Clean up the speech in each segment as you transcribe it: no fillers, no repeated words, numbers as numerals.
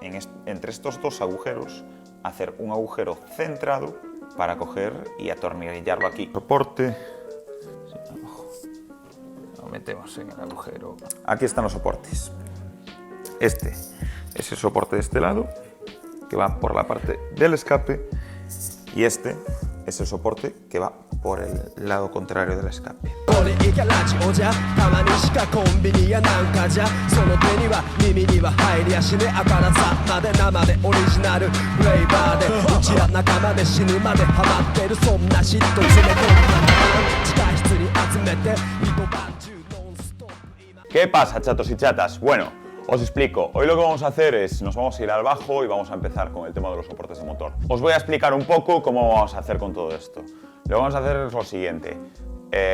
Entre estos dos agujeros, hacer un agujero centrado para coger y atornillarlo aquí. Soporte. Lo metemos en el agujero. Aquí están los soportes. Este es el soporte de este lado, que va por la parte del escape, y este es el soporte que va por el lado contrario del escape. ¿Qué pasa, chatos y chatas? Bueno, os explico. Hoy lo que vamos a hacer es, nos vamos a ir al bajo y vamos a empezar con el tema de los soportes de motor. Os voy a explicar un poco cómo vamos a hacer con todo esto. Lo que vamos a hacer es lo siguiente.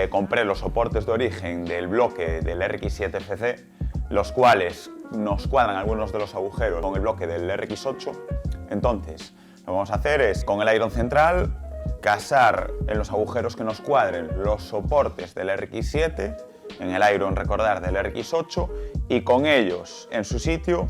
Compré los soportes de origen del bloque del RX7FC, los cuales nos cuadran algunos de los agujeros con el bloque del RX8. Entonces, lo que vamos a hacer es, con el iron central, casar en los agujeros que nos cuadren los soportes del RX7, en el iron, recordar, del RX8, y con ellos en su sitio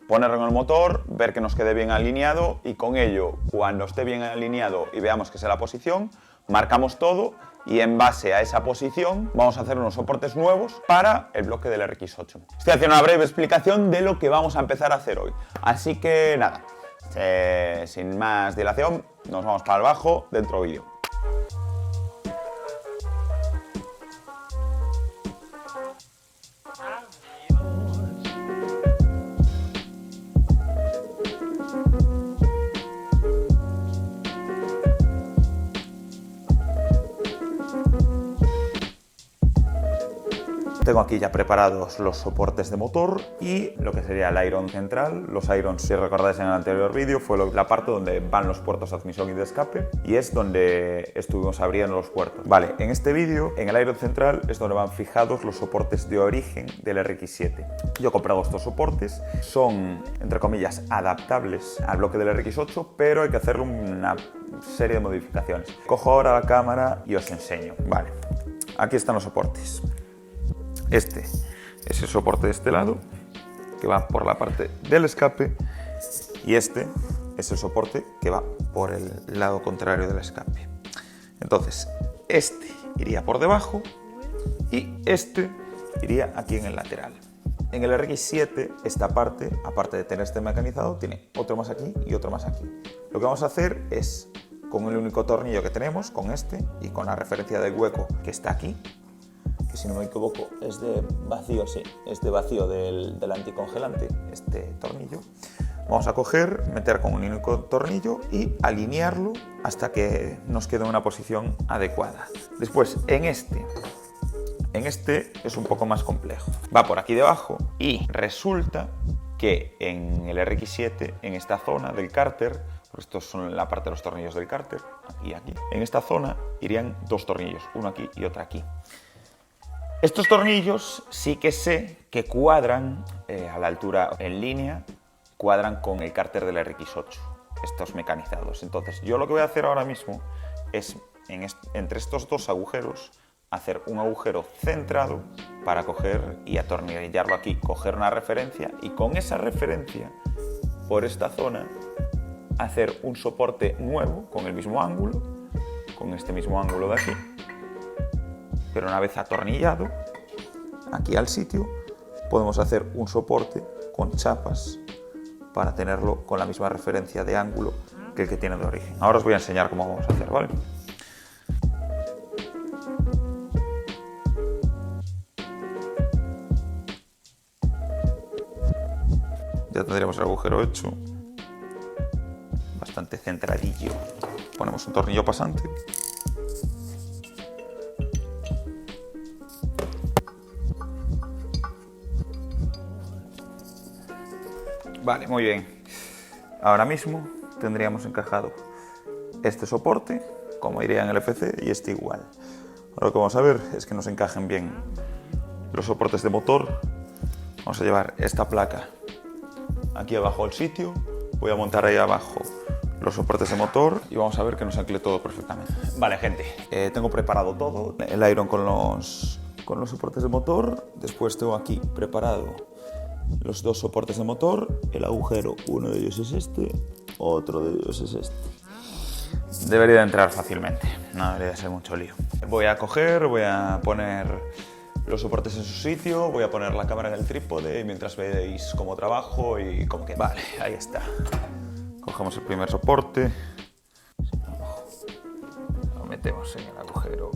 ponerlo en el motor, ver que nos quede bien alineado, y con ello, cuando esté bien alineado y veamos que es la posición, marcamos todo y en base a esa posición vamos a hacer unos soportes nuevos para el bloque del RX8. Estoy haciendo una breve explicación de lo que vamos a empezar a hacer hoy. Así que nada, sin más dilación, nos vamos para el bajo, dentro vídeo. Tengo aquí ya preparados los soportes de motor y lo que sería el iron central. Los irons, si recordáis en el anterior vídeo, fue la parte donde van los puertos de admisión y de escape, y es donde estuvimos abriendo los puertos. Vale, en este vídeo, en el iron central, es donde van fijados los soportes de origen del RX7. Yo he comprado estos soportes, son, entre comillas, adaptables al bloque del RX8, pero hay que hacerle una serie de modificaciones. Cojo ahora la cámara y os enseño. Vale, aquí están los soportes. Este es el soporte de este lado, que va por la parte del escape, y este es el soporte que va por el lado contrario del escape. Entonces, este iría por debajo y este iría aquí en el lateral. En el RX7, esta parte, aparte de tener este mecanizado, tiene otro más aquí y otro más aquí. Lo que vamos a hacer es, con el único tornillo que tenemos, con este, y con la referencia del hueco que está aquí, que si no me equivoco es de vacío, sí, es de vacío del anticongelante, este tornillo. Vamos a coger, meter con un único tornillo y alinearlo hasta que nos quede en una posición adecuada. Después, en este es un poco más complejo. Va por aquí debajo y resulta que en el RX7, en esta zona del cárter, porque estos son la parte de los tornillos del cárter, aquí y aquí, en esta zona irían dos tornillos, uno aquí y otro aquí. Estos tornillos sí que sé que cuadran a la altura en línea, cuadran con el cárter del RX8, estos mecanizados. Entonces yo lo que voy a hacer ahora mismo es, entre estos dos agujeros, hacer un agujero centrado para coger y atornillarlo aquí, coger una referencia y con esa referencia, por esta zona, hacer un soporte nuevo con el mismo ángulo, con este mismo ángulo de aquí. Pero una vez atornillado, aquí al sitio, podemos hacer un soporte con chapas para tenerlo con la misma referencia de ángulo que el que tiene de origen. Ahora os voy a enseñar cómo vamos a hacer, ¿vale? Ya tendríamos el agujero hecho, bastante centradillo. Ponemos un tornillo pasante. Vale, muy bien. Ahora mismo tendríamos encajado este soporte, como iría en el FC, y este igual. Ahora lo que vamos a ver es que nos encajen bien los soportes de motor. Vamos a llevar esta placa aquí abajo al sitio. Voy a montar ahí abajo los soportes de motor y vamos a ver que nos ancle todo perfectamente. Vale, gente, tengo preparado todo. El iron con los soportes de motor. Después tengo aquí preparado los dos soportes de motor. El agujero, uno de ellos es este, otro de ellos es este. Debería de entrar fácilmente, no debería de ser mucho lío. Voy a poner los soportes en su sitio, voy a poner la cámara en el trípode mientras veis cómo trabajo y cómo queda. Vale, ahí está. Cogemos el primer soporte, lo metemos en el agujero.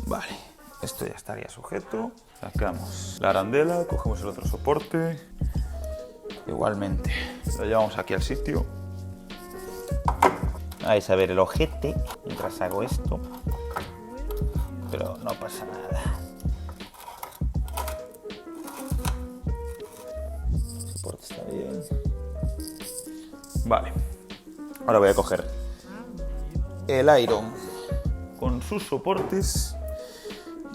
Vale, esto ya estaría sujeto. Sacamos la arandela, cogemos el otro soporte. Igualmente, lo llevamos aquí al sitio. Vais a ver el ojete mientras hago esto, pero no pasa nada. El soporte está bien. Vale, ahora voy a coger el iron con sus soportes.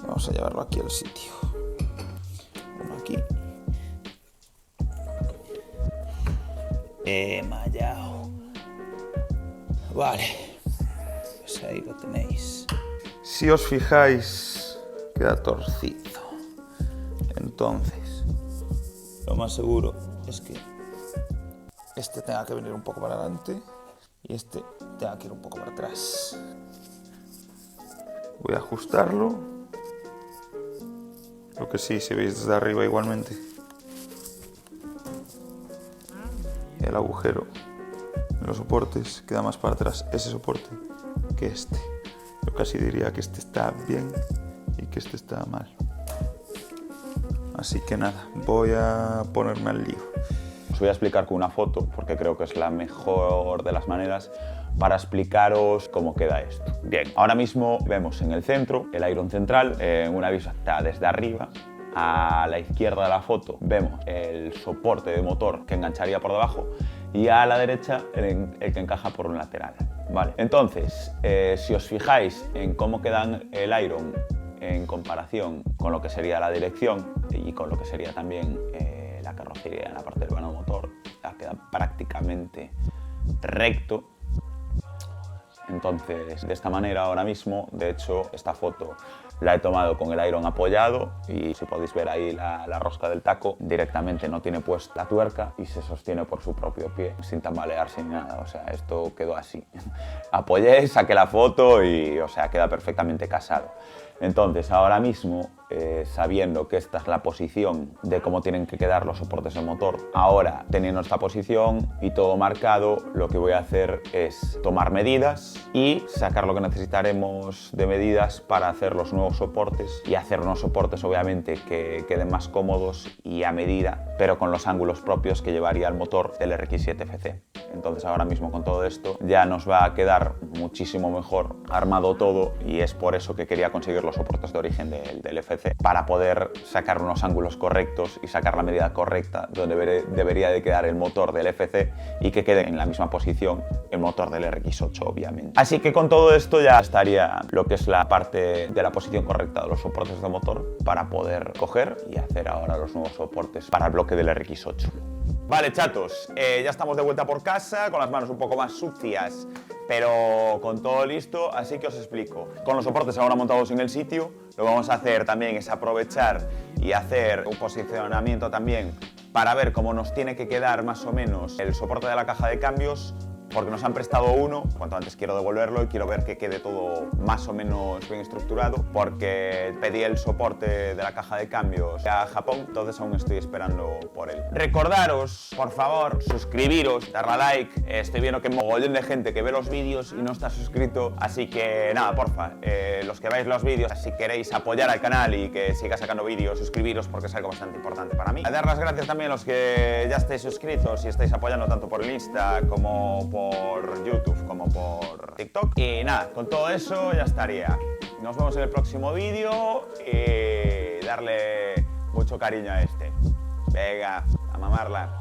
Vamos a llevarlo aquí al sitio. Uno aquí. Mallao. Vale. Pues ahí lo tenéis. Si os fijáis, queda torcido. Entonces, lo más seguro es que este tenga que venir un poco para adelante y este tenga que ir un poco para atrás. Voy a ajustarlo. Lo que sí, si veis desde arriba igualmente, el agujero en los soportes queda más para atrás ese soporte que este. Yo casi diría que este está bien y que este está mal. Así que nada, voy a ponerme al lío. Os voy a explicar con una foto, porque creo que es la mejor de las maneras para explicaros cómo queda esto. Bien, ahora mismo vemos en el centro el iron central, en una vista desde arriba. A la izquierda de la foto vemos el soporte de motor que engancharía por debajo y a la derecha el que encaja por un lateral. Vale. Entonces, si os fijáis en cómo quedan el iron en comparación con lo que sería la dirección y con lo que sería también la carrocería en la parte del vano motor, ya queda prácticamente recto. Entonces, de esta manera ahora mismo, de hecho, esta foto la he tomado con el iron apoyado y si podéis ver ahí la rosca del taco, directamente no tiene puesta la tuerca y se sostiene por su propio pie, sin tambalearse ni nada. O sea, esto quedó así. Apoyé, saqué la foto y, o sea, queda perfectamente casado. Entonces, ahora mismo, sabiendo que esta es la posición de cómo tienen que quedar los soportes del motor, ahora teniendo esta posición y todo marcado, lo que voy a hacer es tomar medidas y sacar lo que necesitaremos de medidas para hacer los nuevos soportes y hacer unos soportes obviamente que queden más cómodos y a medida, pero con los ángulos propios que llevaría el motor del RX-7 FC. Entonces ahora mismo con todo esto ya nos va a quedar muchísimo mejor armado todo y es por eso que quería conseguir los soportes de origen del FC para poder sacar unos ángulos correctos y sacar la medida correcta donde debería de quedar el motor del FC y que quede en la misma posición el motor del RX-8 obviamente. Así que con todo esto ya estaría lo que es la parte de la posición correcta de los soportes de motor para poder coger y hacer ahora los nuevos soportes para el bloque del RX-8. Vale, chatos, ya estamos de vuelta por casa, con las manos un poco más sucias, pero con todo listo, así que os explico. Con los soportes ahora montados en el sitio, lo que vamos a hacer también es aprovechar y hacer un posicionamiento también para ver cómo nos tiene que quedar más o menos el soporte de la caja de cambios, porque nos han prestado uno, cuanto antes quiero devolverlo y quiero ver que quede todo más o menos bien estructurado, porque pedí el soporte de la caja de cambios a Japón, entonces aún estoy esperando por él. Recordaros, por favor, suscribiros, darle a like. Estoy viendo que hay un mogollón de gente que ve los vídeos y no está suscrito, así que nada, porfa, los que veis los vídeos, si queréis apoyar al canal y que siga sacando vídeos, suscribiros porque es algo bastante importante para mí. A dar las gracias también a los que ya estáis suscritos y estáis apoyando tanto por el Insta como por YouTube como por TikTok. Y nada, con todo eso ya estaría. Nos vemos en el próximo vídeo y darle mucho cariño a este. Venga, a mamarla.